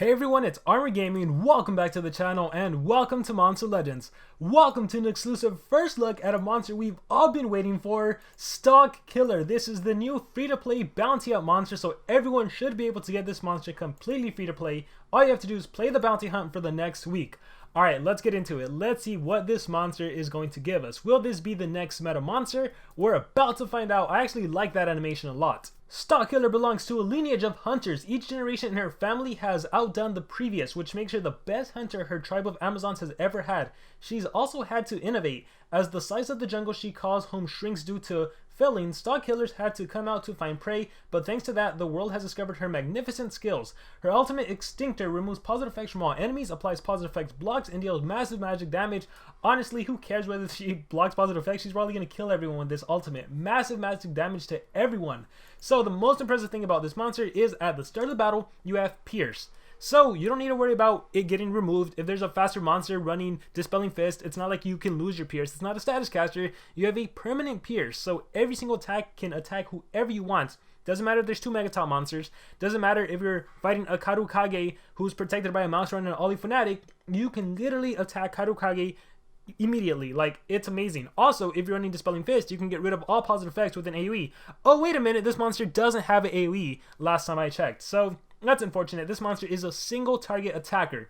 Hey everyone, it's Armor Gaming, welcome back to the channel, and welcome to Monster Legends. Welcome to an exclusive first look at a monster we've all been waiting for, Stalkiller. This is the new free-to-play bounty hunt monster, so everyone should be able to get this monster completely free-to-play. All you have to do is play the bounty hunt for the next week. Alright, let's get into it. Let's see what this monster is going to give us. Will this be the next meta monster? We're about to find out. I actually like that animation a lot. Stalkiller belongs to a lineage of hunters. Each generation in her family has outdone the previous, which makes her the best hunter her tribe of Amazons has ever had. She's also had to innovate. As the size of the jungle she calls home shrinks due to felling, Stalkillers had to come out to find prey, but thanks to that, the world has discovered her magnificent skills. Her ultimate Extinctor removes positive effects from all enemies, applies positive effects blocks, and deals massive magic damage. Honestly, who cares whether she blocks positive effects? She's probably going to kill everyone with this ultimate. Massive magic damage to everyone. So the most impressive thing about this monster is at the start of the battle, you have Pierce. So you don't need to worry about it getting removed. If there's a faster monster running Dispelling Fist, it's not like you can lose your Pierce. It's not a status caster. You have a permanent Pierce. So every single attack can attack whoever you want. Doesn't matter if there's two Megatop monsters. Doesn't matter if you're fighting a Karukage who's protected by a mouse running an Ollie Fanatic. You can literally attack Karukage immediately. Like, it's amazing. Also, if you're running Dispelling Fist, you can get rid of all positive effects with an AoE. Oh, wait a minute. This monster doesn't have an AoE last time I checked. So that's unfortunate. This monster is a single target attacker.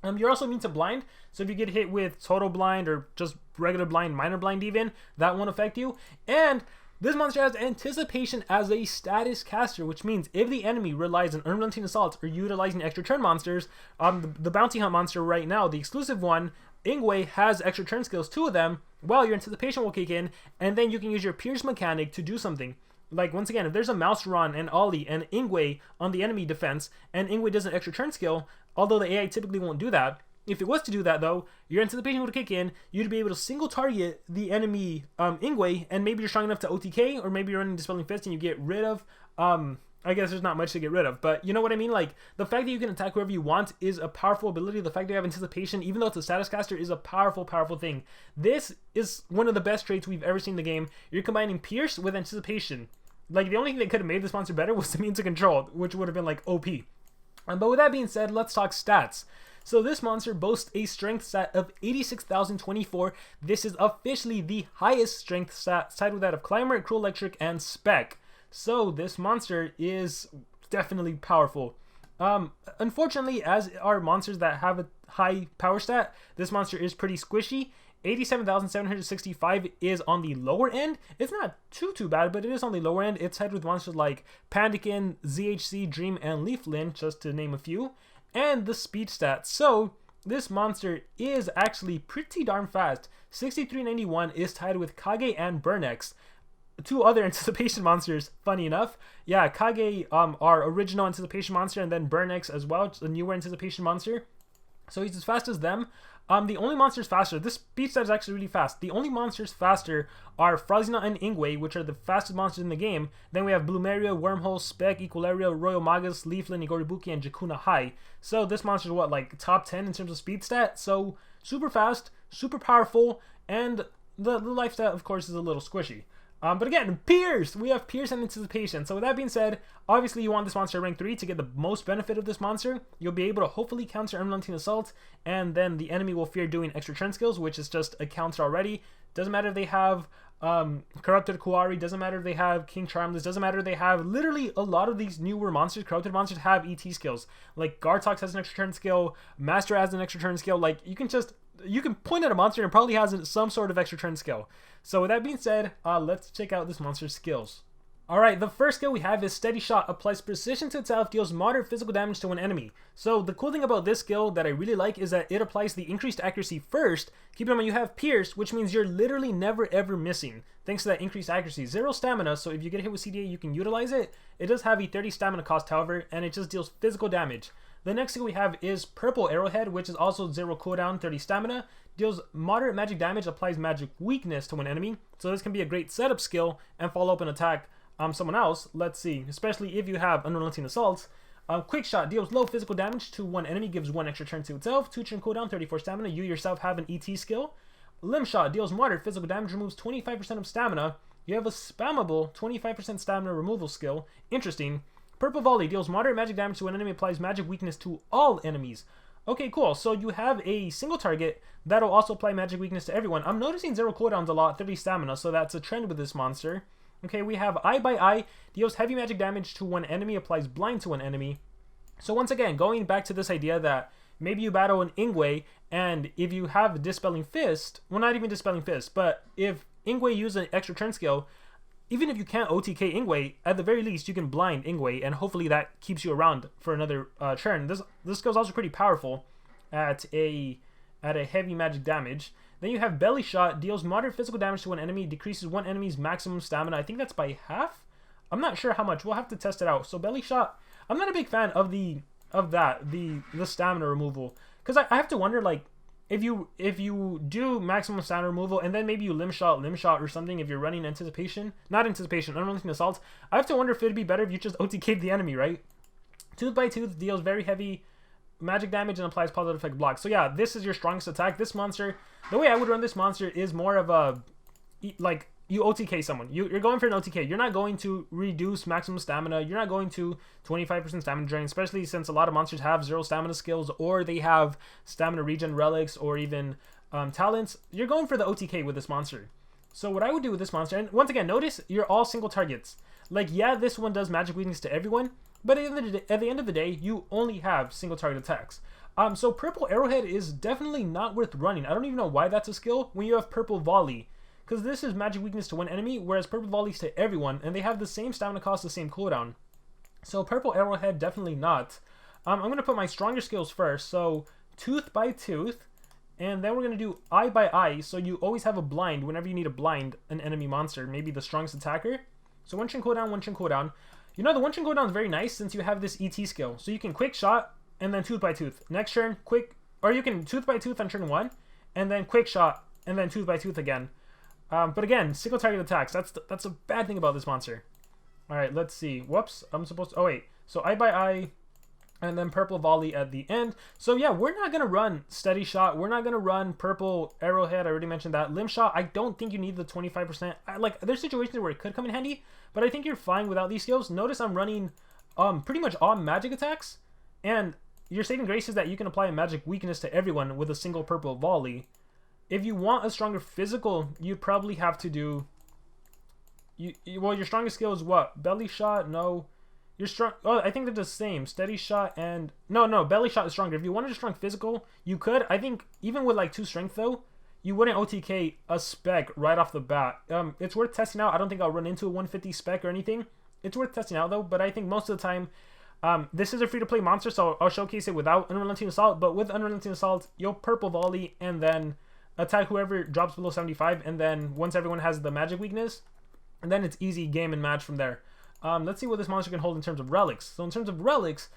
You're also immune to blind, so if you get hit with total blind or just regular blind, minor blind even, that won't affect you. And this monster has anticipation as a status caster, which means if the enemy relies on unrelenting assault or utilizing extra turn monsters, the bounty hunt monster right now, the exclusive one, Ingwe, has extra turn skills, 2 of them. Well, your anticipation will kick in, and then you can use your Pierce mechanic to do something. Like, once again, if there's a mouse run and Ollie and Ingwe on the enemy defense, and Ingwe does an extra turn skill, although the AI typically won't do that, if it was to do that though, your anticipation would kick in, you'd be able to single target the enemy Ingwe, and maybe you're strong enough to OTK, or maybe you're running Dispelling Fist and you get rid of, I guess there's not much to get rid of, but you know what I mean? Like, the fact that you can attack whoever you want is a powerful ability. The fact that you have anticipation, even though it's a status caster, is a powerful, powerful thing. This is one of the best traits we've ever seen in the game. You're combining Pierce with anticipation. Like, the only thing that could have made this monster better was the means of control, which would have been, like, OP. But with that being said, let's talk stats. So this monster boasts a strength stat of 86,024. This is officially the highest strength stat, tied with that of Climber, Cruel Electric, and Spec. So this monster is definitely powerful. Unfortunately, as are monsters that have a high power stat, this monster is pretty squishy. 87,765 is on the lower end. It's not too bad, but it is on the lower end. It's tied with monsters like Pandakin, ZHC, Dream, and Leaflin, just to name a few. And the speed stat. So this monster is actually pretty darn fast. 6391 is tied with Kage and Burnex, 2 other anticipation monsters, funny enough. Yeah, Kage, our original anticipation monster, and then Burnex as well, a newer anticipation monster. So he's as fast as them. The only monsters faster, this speed stat is actually really fast. The only monsters faster are Frozina and Ingwe, which are the fastest monsters in the game. Then we have Bloomeria, Wormhole, Spec, Equalaria, Royal Magus, Leaflin, Igoribuki, and Jakuna High. So this monster is what, like top 10 in terms of speed stat? So super fast, super powerful, and the life stat, of course, is a little squishy. But again, Pierce! We have Pierce and Anticipation. So with that being said, obviously you want this monster rank 3 to get the most benefit of this monster. You'll be able to hopefully counter Unrelenting Assault, and then the enemy will fear doing extra turn skills, which is just a counter already. Doesn't matter if they have Corrupted Kuari, doesn't matter if they have King Charmless, doesn't matter if they have literally a lot of these newer monsters, corrupted monsters have ET skills. Like Gartox has an extra turn skill, Master has an extra turn skill. Like, you can point at a monster and it probably has some sort of extra turn skill. So with that being said, let's check out this monster's skills. Alright, the first skill we have is Steady Shot. Applies precision to itself, deals moderate physical damage to an enemy. So the cool thing about this skill that I really like is that it applies the increased accuracy first. Keep in mind you have Pierce, which means you're literally never ever missing, thanks to that increased accuracy. 0 stamina, so if you get hit with CDA you can utilize it. It does have a 30 stamina cost, however, and it just deals physical damage. The next skill we have is Purple Arrowhead, which is also 0 cooldown, 30 stamina. Deals moderate magic damage, applies magic weakness to an enemy. So this can be a great setup skill and follow up an attack someone else. Let's see, especially if you have Unrelenting Assault. Quick Shot deals low physical damage to one enemy, gives 1 extra turn to itself, 2 turn cooldown, 34 stamina. You yourself have an ET skill. Limb Shot deals moderate physical damage, removes 25% of stamina. You have a spammable 25% stamina removal skill. Interesting. Purple Volley deals moderate magic damage to an enemy, applies magic weakness to all enemies. Okay, cool. So you have a single target that'll also apply magic weakness to everyone. I'm noticing 0 cooldowns a lot, 30 stamina, so that's a trend with this monster. Okay, we have Eye by Eye, deals heavy magic damage to one enemy, applies blind to one enemy. So once again, going back to this idea that maybe you battle an Ingwe, and if you have Dispelling Fist, well, not even Dispelling Fist, but if Ingwe uses an extra turn skill, even if you can't OTK Ingwe, at the very least you can blind Ingwe, and hopefully that keeps you around for another turn. This skill is also pretty powerful at a heavy magic damage. Then you have Belly Shot, deals moderate physical damage to one enemy, decreases one enemy's maximum stamina. I think that's by half. I'm not sure how much. We'll have to test it out. So Belly Shot, I'm not a big fan of the stamina removal, because I have to wonder, like, if you do maximum stamina removal and then maybe you limb shot or something, if you're running unrelenting assault, I have to wonder if it'd be better if you just OTK'd the enemy, right? Tooth by Tooth deals very heavy magic damage and applies positive effect block. So yeah, this is your strongest attack. This monster, the way I would run this monster is more of a, like, you OTK someone. You're going for an OTK. You're not going to reduce maximum stamina. You're not going to 25% stamina drain, especially since a lot of monsters have 0 stamina skills, or they have stamina regen relics, or even talents. You're going for the OTK with this monster. So what I would do with this monster, and once again, notice you're all single targets. Like, yeah, this one does magic weakness to everyone, but at the end of the day, you only have single target attacks. So Purple Arrowhead is definitely not worth running. I don't even know why that's a skill when you have Purple Volley, because this is magic weakness to one enemy, whereas Purple Volley's to everyone, and they have the same stamina cost, the same cooldown. So Purple Arrowhead, definitely not. I'm going to put my stronger skills first. So Tooth by Tooth, and then we're going to do Eye by Eye, so you always have a blind whenever you need to blind an enemy monster, maybe the strongest attacker. So one turn cooldown, one turn cooldown. You know, the one turn cooldown is very nice since you have this ET skill. So you can Quick Shot, and then Tooth by Tooth. Next turn, quick, or you can Tooth by Tooth on turn 1, and then Quick Shot, and then Tooth by Tooth again. But again, single target attacks. That's a bad thing about this monster. All right, let's see. Whoops, I'm supposed to. Oh wait. So Eye by Eye, and then Purple Volley at the end. So yeah, we're not gonna run Steady Shot. We're not gonna run Purple Arrowhead. I already mentioned that. Limb Shot. I don't think you need the 25%. Like, there's situations where it could come in handy, but I think you're fine without these skills. Notice I'm running pretty much all magic attacks, and your saving grace is that you can apply a magic weakness to everyone with a single Purple Volley. If you want a stronger physical, you'd probably have to do... well, your strongest skill is what? Belly Shot? No. You're strong... Oh, I think they're the same. Steady Shot and... No, Belly Shot is stronger. If you wanted a strong physical, you could. I think even with, like, 2 strength, though, you wouldn't OTK a spec right off the bat. It's worth testing out. I don't think I'll run into a 150 spec or anything. It's worth testing out, though, but I think most of the time... this is a free-to-play monster, so I'll showcase it without Unrelenting Assault, but with Unrelenting Assault, you'll Purple Volley and then attack whoever drops below 75, and then once everyone has the magic weakness, and then it's easy game and match from there. Let's see what this monster can hold in terms of relics. So in terms of relics,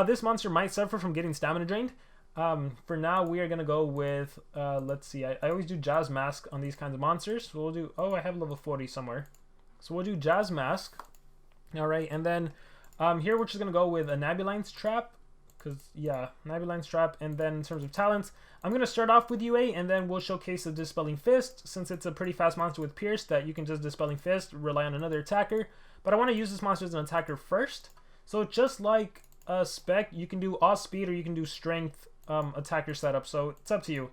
this monster might suffer from getting stamina drained. For now, we are going to go with, let's see, I always do Jazz Mask on these kinds of monsters. So we'll do, oh, I have level 40 somewhere. So we'll do Jazz Mask. Alright, and then here we're just going to go with a Nabulines Trap. Because, yeah, Nabulines Trap. And then in terms of talents, I'm going to start off with UA, and then we'll showcase the Dispelling Fist, since it's a pretty fast monster with Pierce that you can just Dispelling Fist, rely on another attacker. But I want to use this monster as an attacker first. So just like a spec, you can do all speed or you can do strength attacker setup. So it's up to you.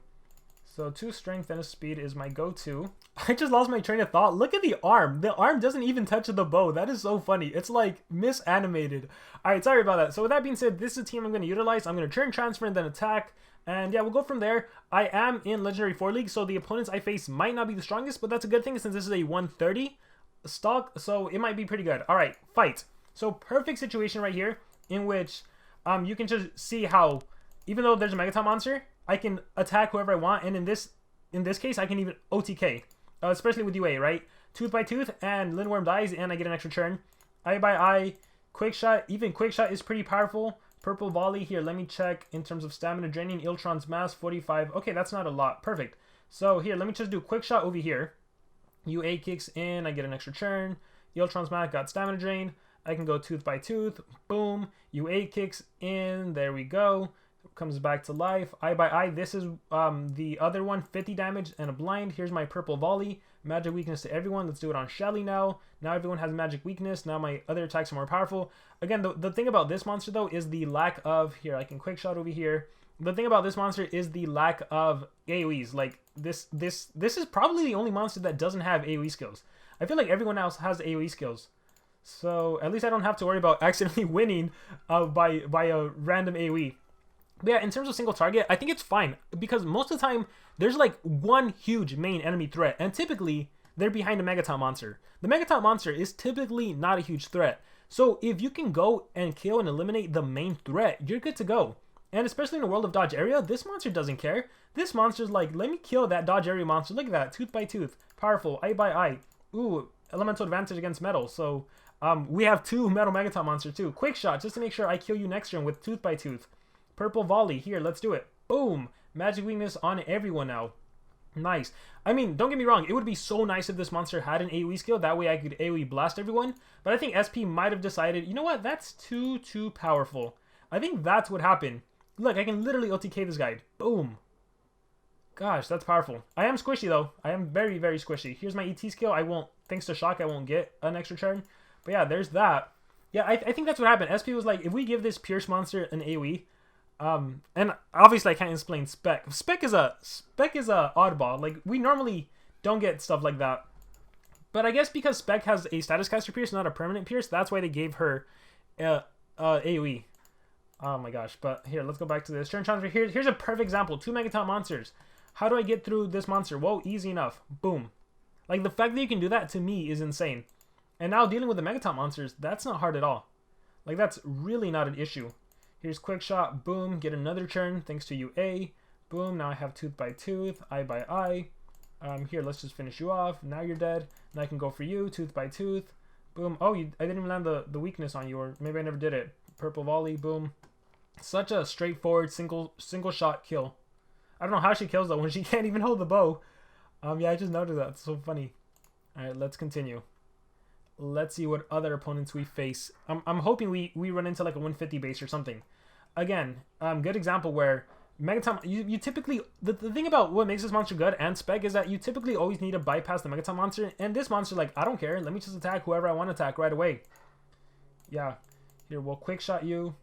So 2 strength and a speed is my go-to. I just lost my train of thought. Look at the arm. The arm doesn't even touch the bow. That is so funny. It's like misanimated. Alright, sorry about that. So with that being said, this is a team I'm going to utilize. I'm going to turn transfer and then attack. And yeah, we'll go from there. I am in Legendary 4 League, so the opponents I face might not be the strongest, but that's a good thing since this is a 130 stock, so it might be pretty good. Alright, fight. So perfect situation right here in which you can just see how, even though there's a Megaton monster, I can attack whoever I want, and in this case, I can even OTK, especially with UA, right? Tooth by Tooth, and Lindworm dies, and I get an extra turn. Eye by Eye, Quick Shot, even Quick Shot is pretty powerful. Purple Volley here, let me check in terms of stamina draining. Iltron's Mass, 45. Okay, that's not a lot. Perfect. So here, let me just do Quick Shot over here. UA kicks in, I get an extra turn. Iltron's Mass got stamina drain. I can go Tooth by Tooth, boom. UA kicks in, there we go. Comes back to life. Eye by eye. This is the other one. 50 damage and a blind. Here's my purple volley. Magic weakness to everyone. Let's do it on Shelly now. Now everyone has magic weakness. Now my other attacks are more powerful. Again, the thing about this monster though is the lack of, here I can quick shot over here. The thing about this monster is the lack of AoEs. Like this is probably the only monster that doesn't have AoE skills. I feel like everyone else has AoE skills. So at least I don't have to worry about accidentally winning by a random AoE. But yeah, in terms of single target, I think it's fine because most of the time there's like one huge main enemy threat, and typically they're behind a Megaton monster. The Megaton monster is typically not a huge threat. So if you can go and kill and eliminate the main threat, you're good to go. And especially in a world of dodge area, this monster doesn't care. This monster's like, let me kill that dodge area monster. Look at that, tooth by tooth, powerful, eye by eye. Ooh, elemental advantage against metal. So we have 2 metal Megaton monsters too. Quick shot just to make sure I kill you next turn with tooth by tooth. Purple volley, here, let's do it. Boom! Magic weakness on everyone now. Nice. I mean, don't get me wrong, it would be so nice if this monster had an AoE skill, that way I could AoE blast everyone, but I think SP might have decided, you know what, that's too powerful. I think that's what happened. Look, I can literally OTK this guy. Boom. Gosh, that's powerful. I am squishy though. I am very, very squishy. Here's my ET skill. I won't, thanks to shock, I won't get an extra turn. But yeah, there's that. Yeah, I think that's what happened. SP was like, if we give this Pierce monster an AoE, and obviously I can't explain Spec. Spec is a oddball. Like, we normally don't get stuff like that. But I guess because Spec has a status caster Pierce, not a permanent Pierce, that's why they gave her AoE. Oh my gosh. But here, let's go back to this. Turn transfer. Here's a perfect example. 2 Megaton monsters. How do I get through this monster? Whoa, easy enough. Boom. Like, the fact that you can do that to me is insane. And now dealing with the Megaton monsters, that's not hard at all. Like, that's really not an issue. Here's quick shot, boom, get another turn thanks to UA. Boom, now I have tooth by tooth, eye by eye. Here, let's just finish you off. Now you're dead. Now I can go for you, tooth by tooth. Boom. Oh, I didn't even land the weakness on you, or maybe I never did it. Purple volley, boom. Such a straightforward single shot kill. I don't know how she kills though when she can't even hold the bow. Yeah, I just noticed that. It's so funny. Alright, let's continue. Let's see what other opponents we face. I'm hoping we run into like a 150 base or something. Again, good example where Megaton, you typically, the thing about what makes this monster good and Spec is that you typically always need to bypass the Megaton monster, and this monster, like, I don't care, let me just attack whoever I want to attack right away. Yeah, here, we'll quick shot you,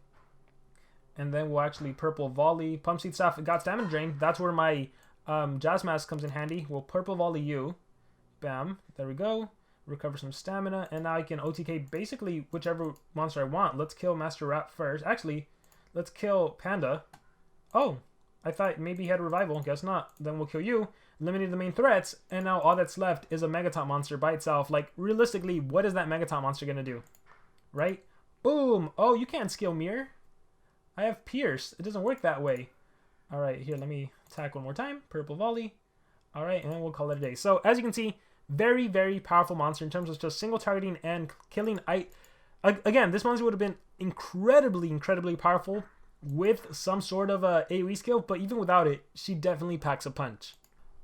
and then we'll actually purple volley. Pump seed staff got stamina drain, that's where my Jazz Mask comes in handy. We'll purple volley you, bam, there we go. Recover some stamina, and now I can OTK basically whichever monster I want. Let's kill Master Rat first. Actually, let's kill Panda. Oh, I thought maybe he had a revival. Guess not. Then we'll kill you. Eliminate the main threats, and now all that's left is a Megaton monster by itself. Like, realistically, what is that Megaton monster gonna do? Right? Boom! Oh, you can't skill Mirror. I have Pierce. It doesn't work that way. Alright, here, let me attack one more time. Purple volley. Alright, and then we'll call it a day. So, as you can see, very, very powerful monster in terms of just single targeting and killing. Again, this monster would have been incredibly powerful with some sort of a AoE skill, but even without it, she definitely packs a punch.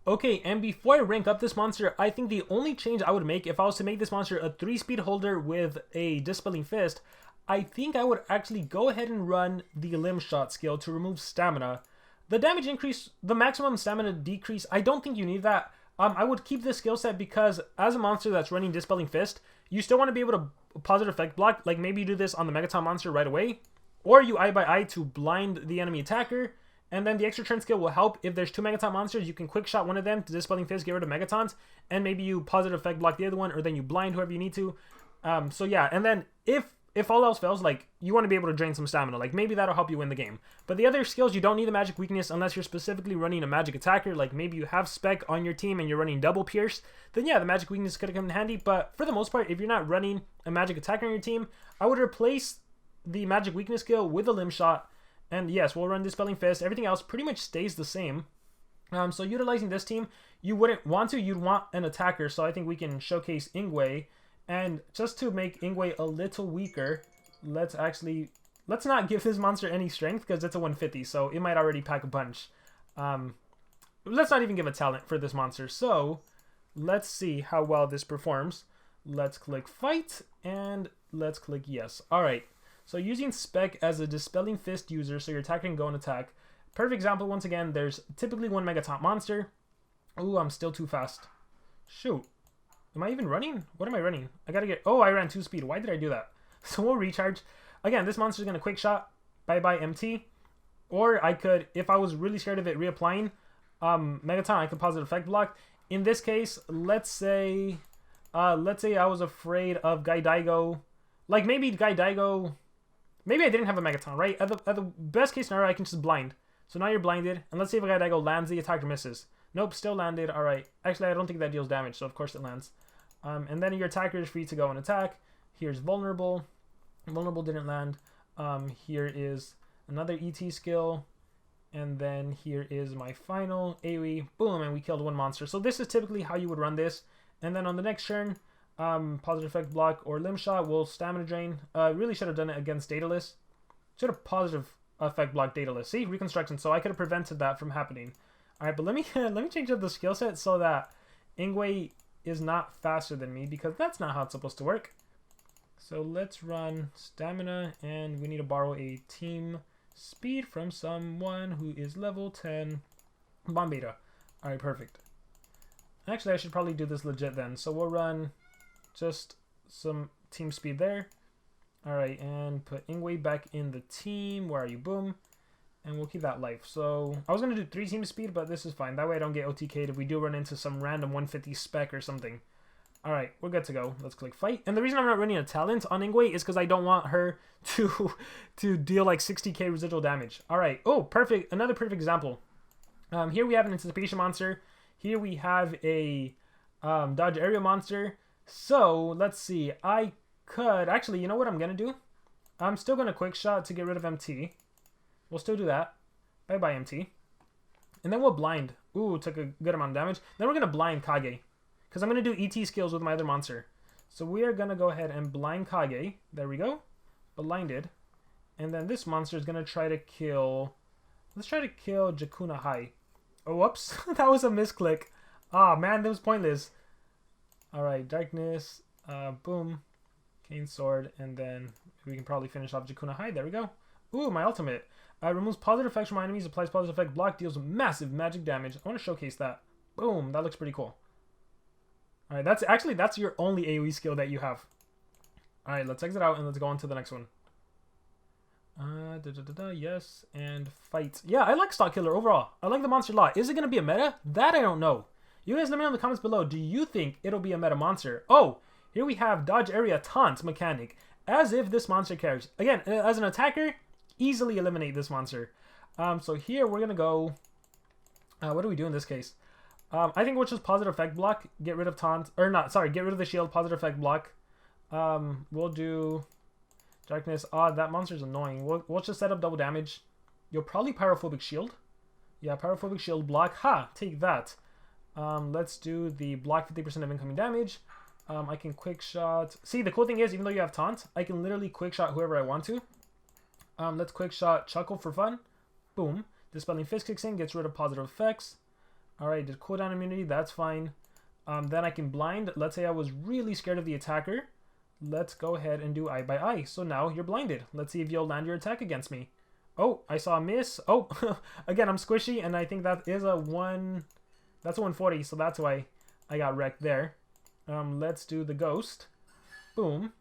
Okay, and before I rank up this monster, I think the only change I would make if I was to make this monster a 3-speed holder with a Dispelling Fist, I think I would actually go ahead and run the Limb Shot skill to remove stamina. The damage increase, the maximum stamina decrease, I don't think you need that. I would keep this skill set because as a monster that's running Dispelling Fist, you still want to be able to positive effect block. Like, maybe you do this on the Megaton monster right away, or you eye by eye to blind the enemy attacker, and then the extra turn skill will help. If there's 2 Megaton monsters, you can quick shot one of them to Dispelling Fist, get rid of Megatons, and maybe you positive effect block the other one, or then you blind whoever you need to. So yeah, and then if all else fails, like, you want to be able to drain some stamina. Like, maybe that'll help you win the game. But the other skills, you don't need the magic weakness unless you're specifically running a magic attacker. Like, maybe you have Spec on your team and you're running double Pierce. Then yeah, the magic weakness could come in handy. But for the most part, if you're not running a magic attacker on your team, I would replace the magic weakness skill with a Limb Shot. And yes, we'll run Dispelling Fist. Everything else pretty much stays the same. So utilizing this team, you wouldn't want to. You'd want an attacker. So I think we can showcase Ingwe. And just to make Ingwe a little weaker, let's not give this monster any strength because it's a 150, so it might already pack a punch. Let's not even give a talent for this monster. So let's see how well this performs. Let's click fight and let's click yes. All right. So using Spec as a Dispelling Fist user so your attacker can go and attack. Perfect example, once again, there's typically one Megaton monster. Ooh, I'm still too fast. Shoot. Am I even running? What am I running? I gotta get... Oh, I ran 2 speed. Why did I do that? So we'll recharge. Again, this monster's gonna quick shot. Bye-bye MT. Or I could, if I was really scared of it reapplying Megaton, I could positive effect block. In this case, let's say I was afraid of Gaidaigo. Like maybe Gaidaigo... Maybe I didn't have a Megaton, right? At the best case scenario, I can just blind. So now you're blinded. And let's see if a Gaidaigo lands, the attacker misses. Nope, still landed. All right. Actually, I don't think that deals damage, so of course it lands. And then your attacker is free to go and attack. Here's vulnerable. Vulnerable didn't land. Here is another ET skill. And then here is my final AoE. Boom, and we killed one monster. So this is typically how you would run this. And then on the next turn, positive effect block or limb shot will stamina drain. Really should have done it against Daedalus. Should have positive effect block Daedalus. See, reconstruction. So I could have prevented that from happening. All right, but let me change up the skill set so that Ingwe is not faster than me, because that's not how it's supposed to work. So let's run stamina, and we need to borrow a team speed from someone who is level 10. Bomb Beta. All right, perfect. Actually, I should probably do this legit then. So we'll run just some team speed there. All right, and put Ingwe back in the team. Where are you? Boom. And we'll keep that life. So I was going to do 3 team speed, but this is fine. That way I don't get OTK'd if we do run into some random 150 spec or something. All right, we're good to go. Let's click fight. And the reason I'm not running a talent on Ingwe is because I don't want her to deal like 60k residual damage. All right. Oh, perfect. Another perfect example. Here we have an anticipation monster. Here we have a dodge area monster. So let's see. I could actually, you know what I'm going to do? I'm still going to quick shot to get rid of MT. We'll still do that. Bye-bye, MT. And then we'll blind. Ooh, took a good amount of damage. Then we're going to blind Kage. Because I'm going to do ET skills with my other monster. So we are going to go ahead and blind Kage. There we go. Blinded. And then this monster is going to try to kill... Let's try to kill Jakuna Hai. Oh, whoops. That was a misclick. Ah, man, that was pointless. Alright, Darkness. Boom. Cane Sword. And then we can probably finish off Jakuna Hai. There we go. Ooh, my ultimate. Removes positive effects from my enemies, applies positive effect block, deals massive magic damage. I want to showcase that. Boom, that looks pretty cool. Alright, that's your only AoE skill that you have. Alright, let's exit out and let's go on to the next one. Yes, and fight. Yeah, I like Stalkiller overall. I like the monster a lot. Is it going to be a meta? That I don't know. You guys let me know in the comments below. Do you think it'll be a meta monster? Oh, here we have dodge area taunt mechanic. As if this monster cares. Again, as an attacker, easily eliminate this monster. So here we're going to go... what do we do in this case? I think we'll just positive effect block. Get rid of taunt. Or not, sorry. Get rid of the shield. Positive effect block. We'll do... Darkness. That monster's annoying. We'll just set up double damage. You'll probably Pyrophobic Shield. Yeah, Pyrophobic Shield block. Ha! Take that. Let's do the block 50% of incoming damage. I can quick shot. See, the cool thing is, even though you have taunt, I can literally quick shot whoever I want to. Let's quick shot Chuckle for fun. Boom. Dispelling Fist kicks in, gets rid of positive effects. Alright, did cooldown immunity, that's fine. Then I can blind. Let's say I was really scared of the attacker. Let's go ahead and do eye by eye. So now you're blinded. Let's see if you'll land your attack against me. Oh, I saw a miss. Oh, again, I'm squishy, and I think that is a 1... That's a 140, so that's why I got wrecked there. Let's do the ghost. Boom.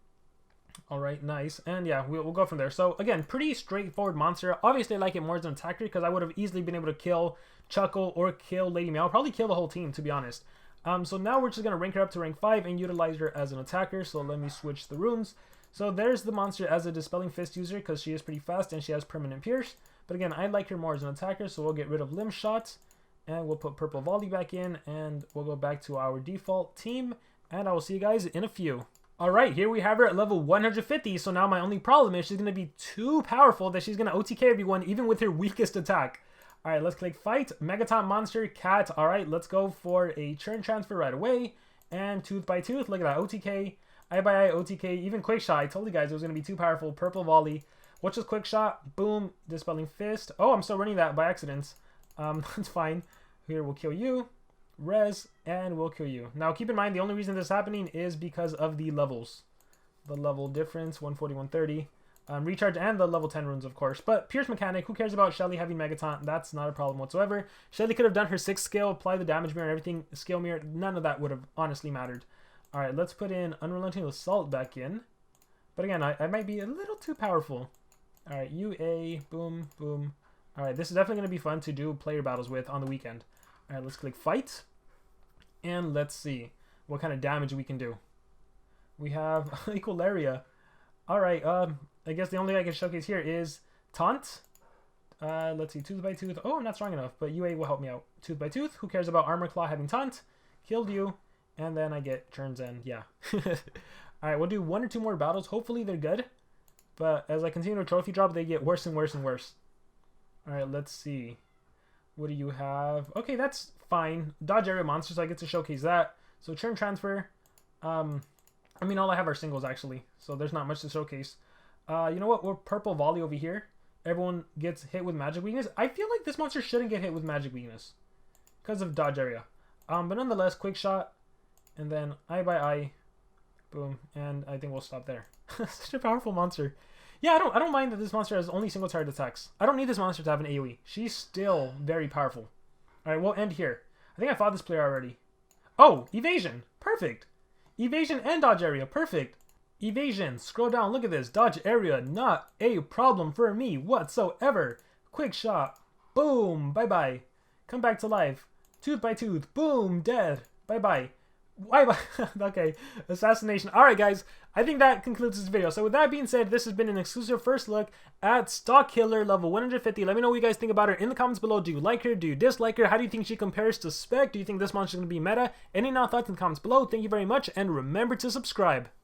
Alright, nice. And yeah, we'll go from there. So again, pretty straightforward monster. Obviously I like it more as an attacker because I would have easily been able to kill Chuckle or kill Lady Meow. I'll probably kill the whole team, to be honest. So now we're just going to rank her up to rank 5 and utilize her as an attacker. So let me switch the runes. So there's the monster as a Dispelling Fist user because she is pretty fast and she has permanent pierce. But again, I like her more as an attacker, so we'll get rid of limb shots. And we'll put purple volley back in and we'll go back to our default team. And I will see you guys in a few. Alright, here we have her at level 150, so now my only problem is she's going to be too powerful that she's going to OTK everyone, even with her weakest attack. Alright, let's click fight. Megaton monster, cat. Alright, let's go for a churn transfer right away. And tooth by tooth, look at that, OTK. Eye by eye, OTK, even quick shot. I told you guys it was going to be too powerful. Purple volley. What's just quick shot? Boom, Dispelling Fist. Oh, I'm still running that by accident. That's fine. Here, we'll kill you. Res, and we'll kill you. Now, keep in mind, the only reason this is happening is because of the levels. The level difference, 140, 130. Recharge and the level 10 runes, of course. But Pierce Mechanic, who cares about Shelly having Megaton? That's not a problem whatsoever. Shelly could have done her 6th skill, apply the damage mirror and everything, skill mirror. None of that would have honestly mattered. Alright, let's put in Unrelenting Assault back in. But again, I might be a little too powerful. Alright, UA, boom, boom. Alright, this is definitely going to be fun to do player battles with on the weekend. Alright, let's click Fight. And let's see what kind of damage we can do. We have Equalaria. Alright, I guess the only thing I can showcase here is Taunt. Let's see, Tooth by Tooth. Oh, I'm not strong enough, but UA will help me out. Tooth by Tooth, who cares about Armor Claw having Taunt? Killed you, and then I get turns and yeah. Alright, we'll do 1 or 2 more battles. Hopefully they're good. But as I continue to trophy drop, they get worse and worse and worse. Alright, let's see. What do you have? Okay, that's fine. Dodge area monsters, so I get to showcase that. So churn transfer. I mean, all I have are singles, actually. So there's not much to showcase. You know what? We're purple volley over here. Everyone gets hit with magic weakness. I feel like this monster shouldn't get hit with magic weakness because of dodge area. But nonetheless, quick shot. And then eye by eye. Boom. And I think we'll stop there. Such a powerful monster. Yeah, I don't mind that this monster has only single target attacks. I don't need this monster to have an AoE. She's still very powerful. Alright, we'll end here. I think I fought this player already. Oh, evasion. Perfect. Evasion and dodge area. Perfect. Evasion. Scroll down. Look at this. Dodge area. Not a problem for me whatsoever. Quick shot. Boom. Bye-bye. Come back to life. Tooth by tooth. Boom. Dead. Bye-bye. Bye-bye. Okay. Assassination. Alright, guys. I think that concludes this video. So with that being said, this has been an exclusive first look at Stalkiller level 150. Let me know what you guys think about her in the comments below. Do you like her? Do you dislike her? How do you think she compares to Spec? Do you think this monster is going to be meta? Any thoughts in the comments below? Thank you very much, and remember to subscribe.